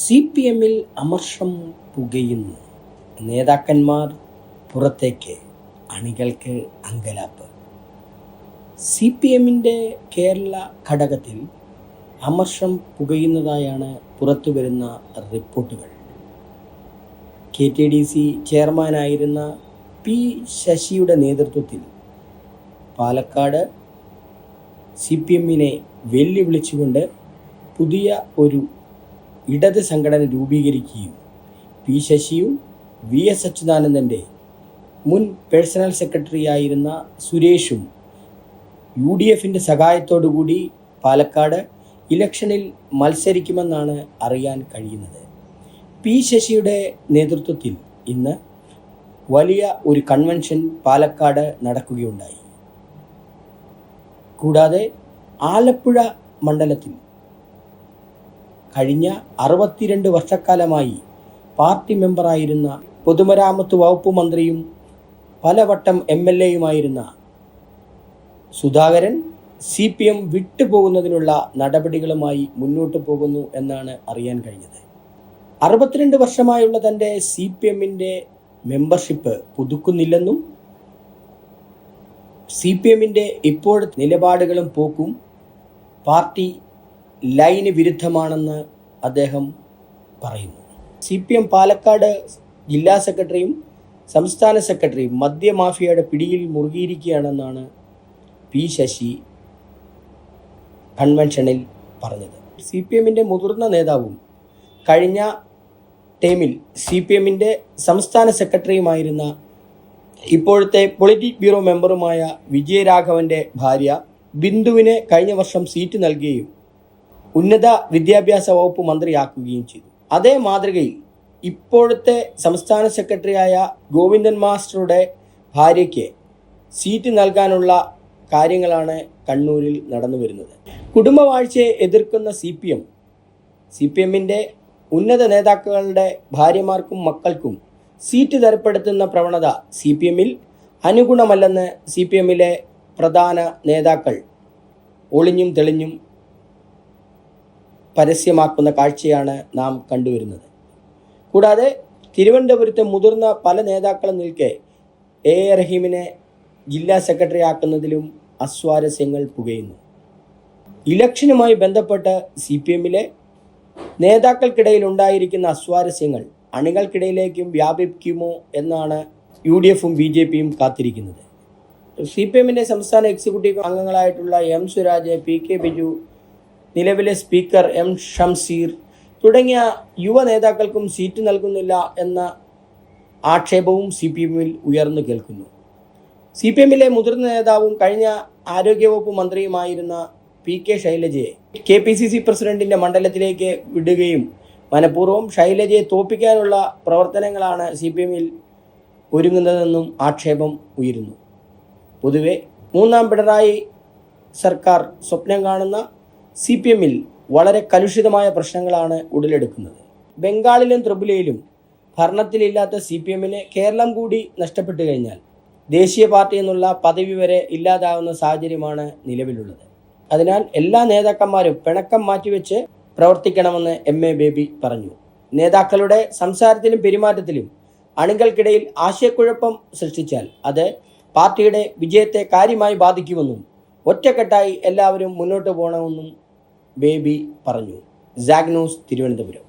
CPM-ൽ അമർഷം പുകയുന്നു. നേതാക്കന്മാർ പുറത്തേക്ക്, അണികൾക്ക് അങ്കലാപ്പ്. CPM-ന്റെ കേരള ഘടകത്തിൽ അമർഷം പുകയുന്നതായാണ് പുറത്തുവരുന്ന റിപ്പോർട്ടുകൾ. KTDC ചെയർമാനായിരുന്ന P. ശശിയുടെ നേതൃത്വത്തിൽ പാലക്കാട് CPM-നെ വെല്ലുവിളിച്ചുകൊണ്ട് പുതിയ ഒരു ഇടത് സംഘടന രൂപീകരിക്കുകയും P. ശശിയും VS അച്യുതാനന്ദൻ്റെ മുൻ പേഴ്സണൽ സെക്രട്ടറിയായിരുന്ന സുരേഷും UDFൻ്റെ സഹായത്തോടുകൂടി പാലക്കാട് ഇലക്ഷനിൽ മത്സരിക്കുമെന്നാണ് അറിയാൻ കഴിയുന്നത്. P. ശശിയുടെ നേതൃത്വത്തിൽ ഇന്ന് വലിയ ഒരു കൺവെൻഷൻ പാലക്കാട് നടക്കുകയുണ്ടായി. കൂടാതെ ആലപ്പുഴ മണ്ഡലത്തിൽ കഴിഞ്ഞ 62 വർഷക്കാലമായി പാർട്ടി മെമ്പറായിരുന്ന പൊതുമരാമത്ത് വകുപ്പ് മന്ത്രിയും പലവട്ടം MLAയുമായിരുന്ന സുധാകരൻ CPM വിട്ടുപോകുന്നതിനുള്ള നടപടികളുമായി മുന്നോട്ട് പോകുന്നു എന്നാണ് അറിയാൻ കഴിഞ്ഞത്. 62 വർഷമായുള്ള തൻ്റെ CPM-ന്റെ മെമ്പർഷിപ്പ് പുതുക്കുന്നില്ലെന്നും CPM-ന്റെ ഇപ്പോഴത്തെ നിലപാടുകളും പോക്കും പാർട്ടി ലൈന് വിരുദ്ധമാണെന്ന് അദ്ദേഹം പറയുന്നു. CPM പാലക്കാട് ജില്ലാ സെക്രട്ടറിയും സംസ്ഥാന സെക്രട്ടറിയും മദ്യമാഫിയയുടെ പിടിയിൽ മുറുകിയിരിക്കുകയാണെന്നാണ് P. ശശി കൺവെൻഷനിൽ പറഞ്ഞത്. CPM-ന്റെ മുതിർന്ന നേതാവും കഴിഞ്ഞ ടൈമിൽ CPM-ന്റെ സംസ്ഥാന സെക്രട്ടറിയുമായിരുന്ന ഇപ്പോഴത്തെ പൊളിറ്റിക് ബ്യൂറോ മെമ്പറുമായ വിജയരാഘവൻ്റെ ഭാര്യ ബിന്ദുവിന് കഴിഞ്ഞ വർഷം സീറ്റ് നൽകുകയും ഉന്നത വിദ്യാഭ്യാസ വകുപ്പ് മന്ത്രിയാക്കുകയും ചെയ്തു. അതേ മാതൃകയിൽ ഇപ്പോഴത്തെ സംസ്ഥാന സെക്രട്ടറിയായ ഗോവിന്ദൻ മാസ്റ്ററുടെ ഭാര്യയ്ക്ക് സീറ്റ് നൽകാനുള്ള കാര്യങ്ങളാണ് കണ്ണൂരിൽ നടന്നു വരുന്നത്. കുടുംബവാഴ്ചയെ എതിർക്കുന്ന CPM-ന്റെ ഉന്നത നേതാക്കളുടെ ഭാര്യമാർക്കും മക്കൾക്കും സീറ്റ് തരപ്പെടുത്തുന്ന പ്രവണത CPM-ൽ അനുഗുണമല്ലെന്ന് CPM-ലെ പ്രധാന നേതാക്കൾ ഒളിഞ്ഞും തെളിഞ്ഞും പരസ്യമാക്കുന്ന കാഴ്ചയാണ് നാം കണ്ടുവരുന്നത്. കൂടാതെ തിരുവനന്തപുരത്തെ മുതിർന്ന പല നേതാക്കളും നിൽക്കെ A. റഹീമിനെ ജില്ലാ സെക്രട്ടറി ആക്കുന്നതിലും അസ്വാരസ്യങ്ങൾ പുകയുന്നു. ഇലക്ഷനുമായി ബന്ധപ്പെട്ട് CPM-ലെ നേതാക്കൾക്കിടയിൽ ഉണ്ടായിരിക്കുന്ന അസ്വാരസ്യങ്ങൾ അണികൾക്കിടയിലേക്കും വ്യാപിക്കുമോ എന്നാണ് UDFും BJPയും കാത്തിരിക്കുന്നത്. CPM-ന്റെ സംസ്ഥാന എക്സിക്യൂട്ടീവ് അംഗങ്ങളായിട്ടുള്ള M. സുരാജ്, PK ബിജു, നിലവിലെ സ്പീക്കർ M. ഷംസീർ തുടങ്ങിയ യുവ നേതാക്കൾക്കും സീറ്റ് നൽകുന്നില്ല എന്ന ആക്ഷേപവും CPM-ൽ ഉയർന്നു കേൾക്കുന്നു. CPM-ലെ മുതിർന്ന നേതാവും കഴിഞ്ഞ ആരോഗ്യവകുപ്പ് മന്ത്രിയുമായിരുന്ന PK ശൈലജയെ KPCC പ്രസിഡന്റിന്റെ മണ്ഡലത്തിലേക്ക് വിടുകയും മനഃപൂർവ്വം ശൈലജയെ തോൽപ്പിക്കാനുള്ള പ്രവർത്തനങ്ങളാണ് CPM-ൽ ഒരുങ്ങുന്നതെന്നും ആക്ഷേപം ഉയരുന്നു. പൊതുവെ മൂന്നാം പിണറായി സർക്കാർ സ്വപ്നം കാണുന്ന CPM-ൽ വളരെ കലുഷിതമായ പ്രശ്നങ്ങളാണ് ഉടലെടുക്കുന്നത്. ബംഗാളിലും ത്രിപുരയിലും ഭരണത്തിലില്ലാത്ത CPM-ന് കേരളം കൂടി നഷ്ടപ്പെട്ടു കഴിഞ്ഞാൽ ദേശീയ പാർട്ടി എന്നുള്ള പദവി വരെ ഇല്ലാതാവുന്ന സാഹചര്യമാണ് നിലവിലുള്ളത്. അതിനാൽ എല്ലാ നേതാക്കന്മാരും പിണക്കം മാറ്റിവെച്ച് പ്രവർത്തിക്കണമെന്ന് MA ബേബി പറഞ്ഞു. നേതാക്കളുടെ സംസാരത്തിലും പെരുമാറ്റത്തിലും അണികൾക്കിടയിൽ ആശയക്കുഴപ്പം സൃഷ്ടിച്ചാൽ അത് പാർട്ടിയുടെ വിജയത്തെ കാര്യമായി ബാധിക്കുമെന്നും ഒറ്റക്കെട്ടായി എല്ലാവരും മുന്നോട്ട് പോകണമെന്നും ബേബി പറഞ്ഞു. Zag news, Thiruvananthapuram.